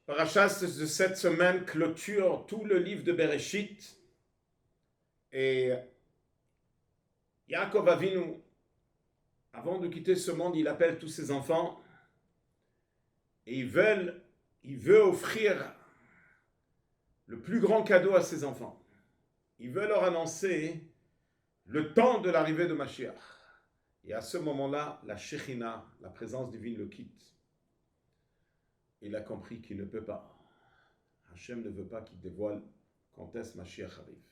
Paracha de cette semaine clôture tout le livre de Bereshit et Yaakov Avinu, avant de quitter ce monde, il appelle tous ses enfants et il veut offrir le plus grand cadeau à ses enfants. Il veut leur annoncer le temps de l'arrivée de Mashiach. Et à ce moment-là, la Shekhinah, la présence divine, le quitte. Il a compris qu'il ne peut pas. Hachem ne veut pas qu'il dévoile quand est-ce Mashiach arrive.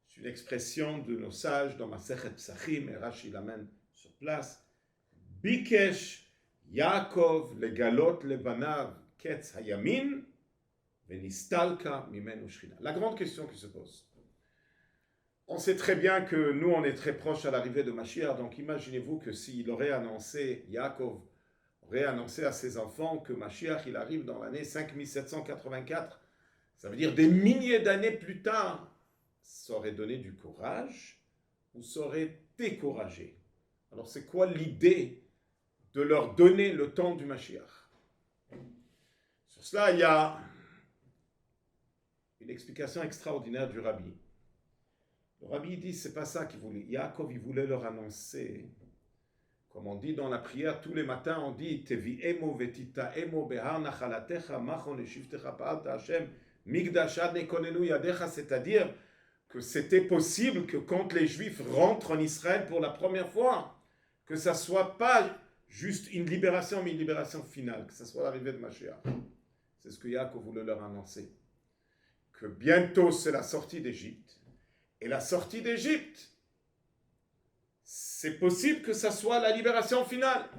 C'est une expression de nos sages dans Masechet Psachim, et Rashi l'amène sur place. Bikesh Yaakov legalot lebanav ketz hayamin venistalka mimenu shchina. La grande question qui se pose. On sait très bien que nous, on est très proche à l'arrivée de Mashiach, donc imaginez-vous que s'il aurait annoncé, Yaakov aurait annoncé à ses enfants que Mashiach, il arrive dans l'année 5784, ça veut dire des milliers d'années plus tard, ça aurait donné du courage ou ça aurait découragé. Alors c'est quoi l'idée de leur donner le temps du Mashiach? Sur cela, il y a une explication extraordinaire du Rabbi. Le Rabbi dit, c'est pas ça qu'il voulait. Yaakov, il voulait leur annoncer, comme on dit dans la prière, tous les matins, on dit, Tevi emo vetita emo behar nachalatecha machon leshivtecha pa'alta Hashem migdashad nekonenu yadecha, c'est-à-dire que c'était possible que quand les Juifs rentrent en Israël pour la première fois, que ça soit pas juste une libération, mais une libération finale, que ça soit l'arrivée de Mashiach. C'est ce que Yaakov voulait leur annoncer. Que bientôt c'est la sortie d'Égypte. Et la sortie d'Égypte, c'est possible que ça soit la libération finale.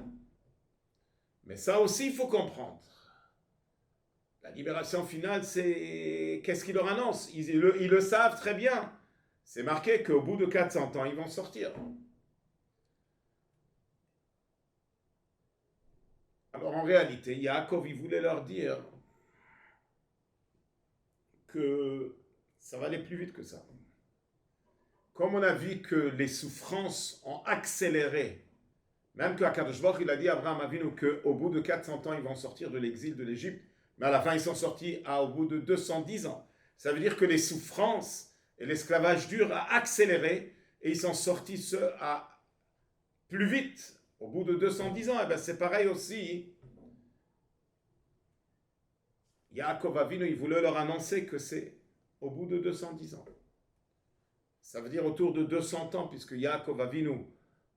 Mais ça aussi, il faut comprendre. La libération finale, c'est... Qu'est-ce qu'il leur annonce? Ils le savent très bien. C'est marqué qu'au bout de 400 ans, ils vont sortir. Alors en réalité, Yaakov, il voulait leur dire que ça va aller plus vite que ça. Comme on a vu que les souffrances ont accéléré, même qu'Akadosh Baruch il a dit à Abraham Avinu qu'au bout de 400 ans, ils vont sortir de l'exil de l'Égypte, mais à la fin, ils sont sortis au bout de 210 ans. Ça veut dire que les souffrances et l'esclavage dur a accéléré et ils sont sortis plus vite, au bout de 210 ans. Et bien c'est pareil aussi. Yaakov Avinu, il voulait leur annoncer que c'est au bout de 210 ans. Ça veut dire autour de 200 ans, puisque Yaakov Avinu,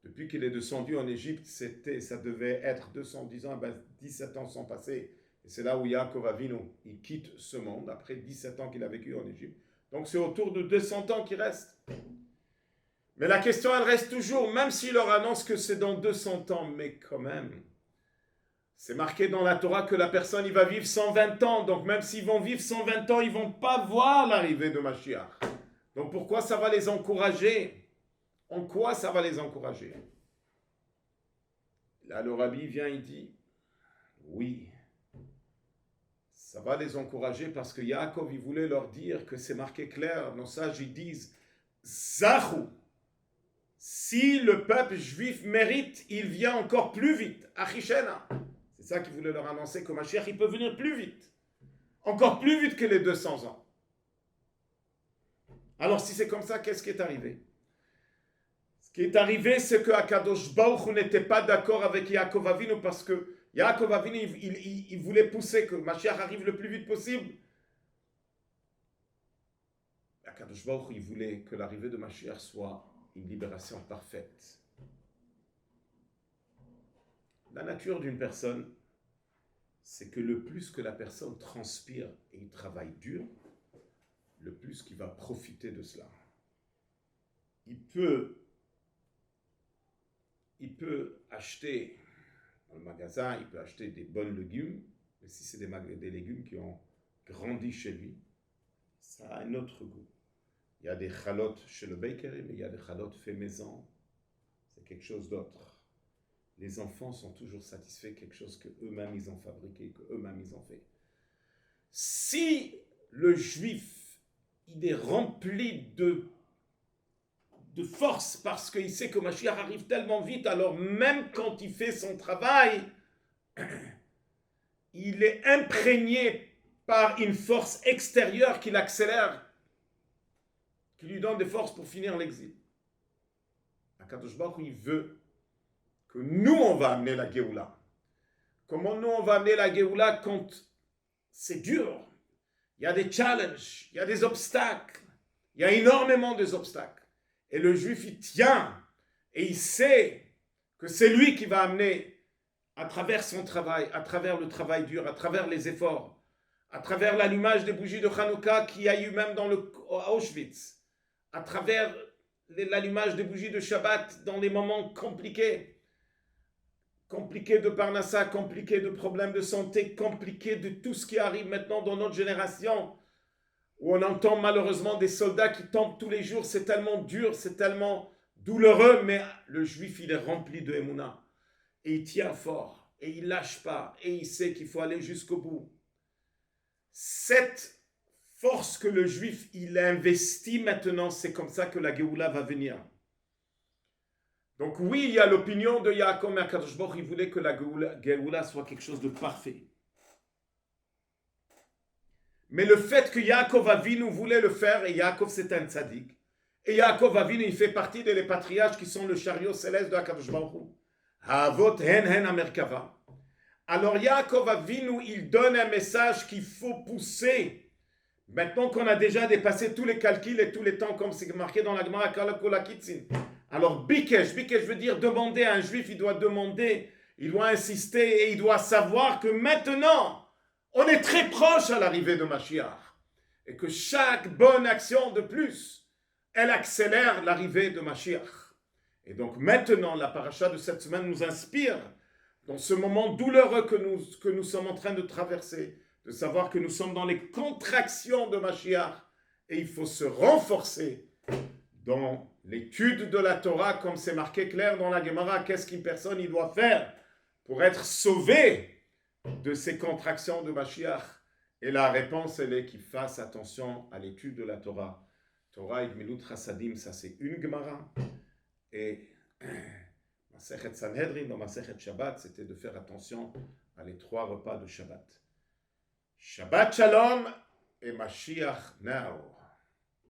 depuis qu'il est descendu en Égypte, ça devait être 210 ans, 17 ans sont passés. Et c'est là où Yaakov Avinu, il quitte ce monde, après 17 ans qu'il a vécu en Égypte. Donc c'est autour de 200 ans qu'il reste. Mais la question, elle reste toujours, même s'il leur annonce que c'est dans 200 ans, mais quand même, c'est marqué dans la Torah que la personne, il va vivre 120 ans. Donc même s'ils vont vivre 120 ans, ils ne vont pas voir l'arrivée de Mashiach. Donc pourquoi ça va les encourager? En quoi ça va les encourager? Là, le Rabbi vient, il dit, oui, ça va les encourager parce que Yaakov, il voulait leur dire que c'est marqué clair. Nos sages, ils disent, Zachou, si le peuple juif mérite, il vient encore plus vite. Achishena. C'est ça qu'il voulait leur annoncer, que Mashiach, il peut venir plus vite. Encore plus vite que les 200 ans. Alors si c'est comme ça, qu'est-ce qui est arrivé? Ce qui est arrivé, c'est que Akadosh Baruch Hu n'était pas d'accord avec Yaakov Avinu parce que Yaakov Avinu, il voulait pousser que Mashiach arrive le plus vite possible. Akadosh Baruch Hu, il voulait que l'arrivée de Mashiach soit une libération parfaite. La nature d'une personne, c'est que le plus que la personne transpire et il travaille dur, le plus qu'il va profiter de cela. Il peut acheter dans le magasin, il peut acheter des bons légumes, mais si c'est des légumes qui ont grandi chez lui, ça a un autre goût. Il y a des chalotes chez le bakery, mais il y a des chalotes fait maison, c'est quelque chose d'autre. Les enfants sont toujours satisfaits de quelque chose qu'eux-mêmes ils ont fabriqué, qu'eux-mêmes ils ont fait. Si le juif il est rempli de force parce qu'il sait que Mashiach arrive tellement vite, alors même quand il fait son travail, il est imprégné par une force extérieure qui l'accélère, qui lui donne des forces pour finir l'exil. Akadosh Baruch Hu, il veut que nous, on va amener la Géoula. Comment nous, on va amener la Géoula quand c'est dur? Il y a des challenges, il y a des obstacles, il y a énormément d'obstacles. Et le juif, il tient et il sait que c'est lui qui va amener à travers son travail, à travers le travail dur, à travers les efforts, à travers l'allumage des bougies de Hanouka qu'il y a eu même dans le Auschwitz, à travers l'allumage des bougies de Shabbat dans les moments compliqués de Parnassa, compliqués de problèmes de santé, compliqués de tout ce qui arrive maintenant dans notre génération, où on entend malheureusement des soldats qui tombent tous les jours, c'est tellement dur, c'est tellement douloureux, mais le juif, il est rempli de Emouna, et il tient fort, et il lâche pas, et il sait qu'il faut aller jusqu'au bout. Cette force que le juif, il investit maintenant, c'est comme ça que la Géoula va venir. Donc oui, il y a l'opinion de Yaakov, mais Akadosh Baruch Hu, il voulait que la Géoula soit quelque chose de parfait. Mais le fait que Yaakov Avinu voulait le faire, et Yaakov c'est un tzaddik, et Yaakov Avinu, il fait partie des patriarches qui sont le chariot céleste de Akadosh Baruch Hu. Havot hen amerkava. Alors Yaakov Avinu, il donne un message qu'il faut pousser. Maintenant qu'on a déjà dépassé tous les calculs et tous les temps, comme c'est marqué dans la Gemara Kalakola Kitsin. Alors Bikesh veut dire demander à un juif, il doit demander, il doit insister et il doit savoir que maintenant, on est très proche à l'arrivée de Mashiach. Et que chaque bonne action de plus, elle accélère l'arrivée de Mashiach. Et donc maintenant, la paracha de cette semaine nous inspire dans ce moment douloureux que nous sommes en train de traverser, de savoir que nous sommes dans les contractions de Mashiach et il faut se renforcer dans l'étude de la Torah, comme c'est marqué clair dans la Gemara. Qu'est-ce qu'une personne il doit faire pour être sauvé de ces contractions de Mashiach? Et la réponse, elle est qu'il fasse attention à l'étude de la Torah. Torah et Gmilut Chasadim, ça c'est une Gemara. Et Masechet Sanhedrin, dans Masechet Shabbat, c'était de faire attention à les 3 repas de Shabbat. Shabbat Shalom et Mashiach now.